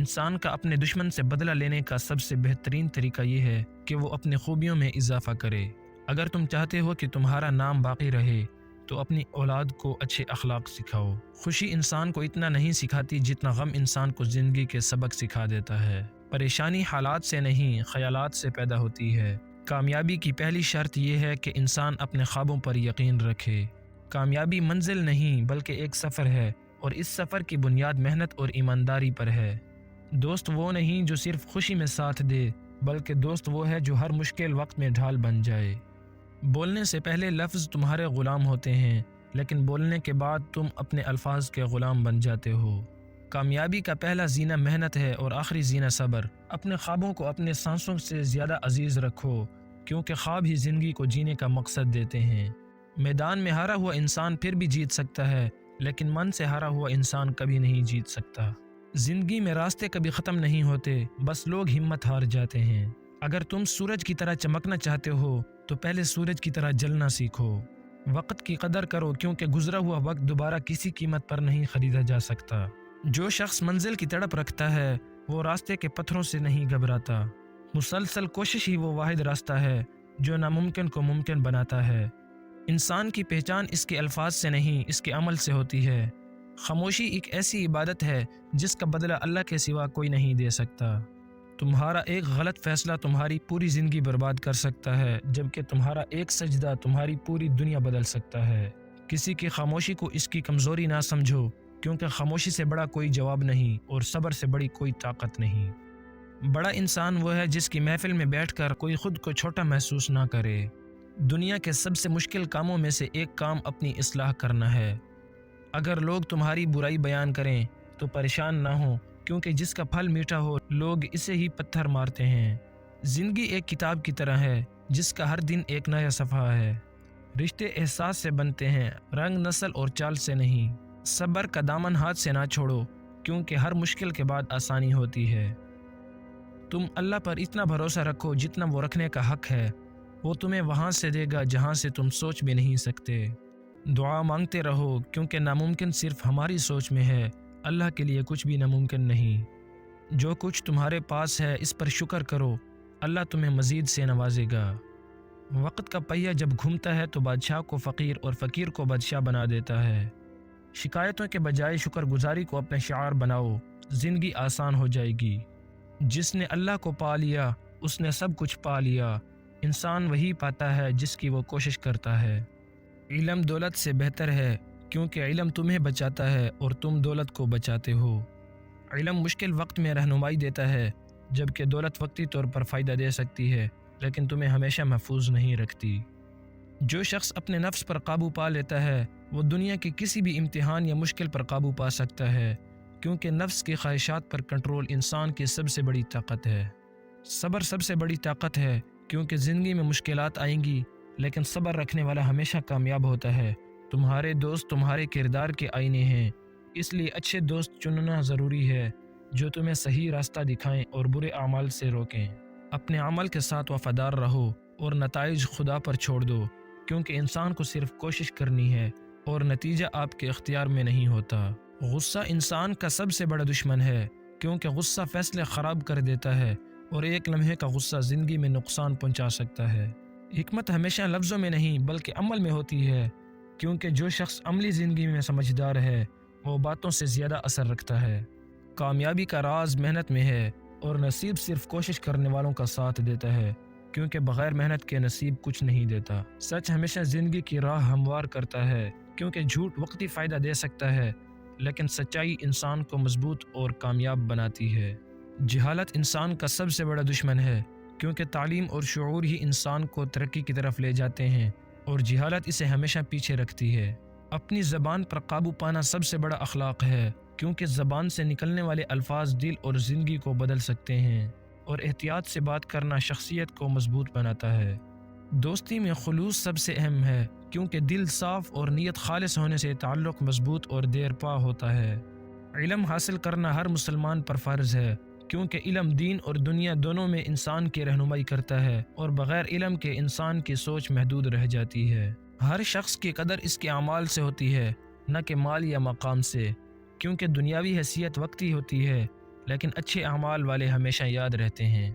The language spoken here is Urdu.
انسان کا اپنے دشمن سے بدلہ لینے کا سب سے بہترین طریقہ یہ ہے کہ وہ اپنی خوبیوں میں اضافہ کرے۔ اگر تم چاہتے ہو کہ تمہارا نام باقی رہے تو اپنی اولاد کو اچھے اخلاق سکھاؤ۔ خوشی انسان کو اتنا نہیں سکھاتی جتنا غم انسان کو زندگی کے سبق سکھا دیتا ہے۔ پریشانی حالات سے نہیں، خیالات سے پیدا ہوتی ہے۔ کامیابی کی پہلی شرط یہ ہے کہ انسان اپنے خوابوں پر یقین رکھے۔ کامیابی منزل نہیں بلکہ ایک سفر ہے، اور اس سفر کی بنیاد محنت اور ایمانداری پر ہے۔ دوست وہ نہیں جو صرف خوشی میں ساتھ دے، بلکہ دوست وہ ہے جو ہر مشکل وقت میں ڈھال بن جائے۔ بولنے سے پہلے لفظ تمہارے غلام ہوتے ہیں، لیکن بولنے کے بعد تم اپنے الفاظ کے غلام بن جاتے ہو۔ کامیابی کا پہلا زینہ محنت ہے اور آخری زینہ صبر۔ اپنے خوابوں کو اپنے سانسوں سے زیادہ عزیز رکھو، کیونکہ خواب ہی زندگی کو جینے کا مقصد دیتے ہیں۔ میدان میں ہارا ہوا انسان پھر بھی جیت سکتا ہے، لیکن من سے ہارا ہوا انسان کبھی نہیں جیت سکتا۔ زندگی میں راستے کبھی ختم نہیں ہوتے، بس لوگ ہمت ہار جاتے ہیں۔ اگر تم سورج کی طرح چمکنا چاہتے ہو تو پہلے سورج کی طرح جلنا سیکھو۔ وقت کی قدر کرو، کیونکہ گزرا ہوا وقت دوبارہ کسی قیمت پر نہیں خریدا جا سکتا۔ جو شخص منزل کی تڑپ رکھتا ہے وہ راستے کے پتھروں سے نہیں گھبراتا۔ مسلسل کوشش ہی وہ واحد راستہ ہے جو ناممکن کو ممکن بناتا ہے۔ انسان کی پہچان اس کے الفاظ سے نہیں، اس کے عمل سے ہوتی ہے۔ خاموشی ایک ایسی عبادت ہے جس کا بدلہ اللہ کے سوا کوئی نہیں دے سکتا۔ تمہارا ایک غلط فیصلہ تمہاری پوری زندگی برباد کر سکتا ہے، جبکہ تمہارا ایک سجدہ تمہاری پوری دنیا بدل سکتا ہے۔ کسی کی خاموشی کو اس کی کمزوری نہ سمجھو، کیونکہ خاموشی سے بڑا کوئی جواب نہیں اور صبر سے بڑی کوئی طاقت نہیں۔ بڑا انسان وہ ہے جس کی محفل میں بیٹھ کر کوئی خود کو چھوٹا محسوس نہ کرے۔ دنیا کے سب سے مشکل کاموں میں سے ایک کام اپنی اصلاح کرنا ہے۔ اگر لوگ تمہاری برائی بیان کریں تو پریشان نہ ہو، کیونکہ جس کا پھل میٹھا ہو لوگ اسے ہی پتھر مارتے ہیں۔ زندگی ایک کتاب کی طرح ہے جس کا ہر دن ایک نیا صفحہ ہے۔ رشتے احساس سے بنتے ہیں، رنگ، نسل اور چال سے نہیں۔ صبر کا دامن ہاتھ سے نہ چھوڑو، کیونکہ ہر مشکل کے بعد آسانی ہوتی ہے۔ تم اللہ پر اتنا بھروسہ رکھو جتنا وہ رکھنے کا حق ہے۔ وہ تمہیں وہاں سے دے گا جہاں سے تم سوچ بھی نہیں سکتے۔ دعا مانگتے رہو، کیونکہ ناممکن صرف ہماری سوچ میں ہے، اللہ کے لیے کچھ بھی ناممکن نہیں۔ جو کچھ تمہارے پاس ہے اس پر شکر کرو، اللہ تمہیں مزید سے نوازے گا۔ وقت کا پہیہ جب گھومتا ہے تو بادشاہ کو فقیر اور فقیر کو بادشاہ بنا دیتا ہے۔ شکایتوں کے بجائے شکر گزاری کو اپنے شعار بناؤ، زندگی آسان ہو جائے گی۔ جس نے اللہ کو پا لیا اس نے سب کچھ پا لیا۔ انسان وہی پاتا ہے جس کی وہ کوشش کرتا ہے۔ علم دولت سے بہتر ہے، کیونکہ علم تمہیں بچاتا ہے اور تم دولت کو بچاتے ہو۔ علم مشکل وقت میں رہنمائی دیتا ہے، جبکہ دولت وقتی طور پر فائدہ دے سکتی ہے لیکن تمہیں ہمیشہ محفوظ نہیں رکھتی۔ جو شخص اپنے نفس پر قابو پا لیتا ہے وہ دنیا کے کسی بھی امتحان یا مشکل پر قابو پا سکتا ہے، کیونکہ نفس کی خواہشات پر کنٹرول انسان کی سب سے بڑی طاقت ہے۔ صبر سب سے بڑی طاقت ہے، کیونکہ زندگی میں مشکلات آئیں گی لیکن صبر رکھنے والا ہمیشہ کامیاب ہوتا ہے۔ تمہارے دوست تمہارے کردار کے آئینے ہیں، اس لیے اچھے دوست چننا ضروری ہے جو تمہیں صحیح راستہ دکھائیں اور برے اعمال سے روکیں۔ اپنے عمل کے ساتھ وفادار رہو اور نتائج خدا پر چھوڑ دو، کیونکہ انسان کو صرف کوشش کرنی ہے اور نتیجہ آپ کے اختیار میں نہیں ہوتا۔ غصہ انسان کا سب سے بڑا دشمن ہے، کیونکہ غصہ فیصلے خراب کر دیتا ہے اور ایک لمحے کا غصہ زندگی میں نقصان پہنچا سکتا ہے۔ حکمت ہمیشہ لفظوں میں نہیں بلکہ عمل میں ہوتی ہے، کیونکہ جو شخص عملی زندگی میں سمجھدار ہے وہ باتوں سے زیادہ اثر رکھتا ہے۔ کامیابی کا راز محنت میں ہے اور نصیب صرف کوشش کرنے والوں کا ساتھ دیتا ہے، کیونکہ بغیر محنت کے نصیب کچھ نہیں دیتا۔ سچ ہمیشہ زندگی کی راہ ہموار کرتا ہے، کیونکہ جھوٹ وقتی فائدہ دے سکتا ہے لیکن سچائی انسان کو مضبوط اور کامیاب بناتی ہے۔ جہالت انسان کا سب سے بڑا دشمن ہے، کیونکہ تعلیم اور شعور ہی انسان کو ترقی کی طرف لے جاتے ہیں اور جہالت اسے ہمیشہ پیچھے رکھتی ہے۔ اپنی زبان پر قابو پانا سب سے بڑا اخلاق ہے، کیونکہ زبان سے نکلنے والے الفاظ دل اور زندگی کو بدل سکتے ہیں، اور احتیاط سے بات کرنا شخصیت کو مضبوط بناتا ہے۔ دوستی میں خلوص سب سے اہم ہے، کیونکہ دل صاف اور نیت خالص ہونے سے تعلق مضبوط اور دیر پا ہوتا ہے۔ علم حاصل کرنا ہر مسلمان پر فرض ہے، کیونکہ علم دین اور دنیا دونوں میں انسان کی رہنمائی کرتا ہے اور بغیر علم کے انسان کی سوچ محدود رہ جاتی ہے۔ ہر شخص کی قدر اس کے اعمال سے ہوتی ہے، نہ کہ مال یا مقام سے، کیونکہ دنیاوی حیثیت وقتی ہوتی ہے لیکن اچھے اعمال والے ہمیشہ یاد رہتے ہیں۔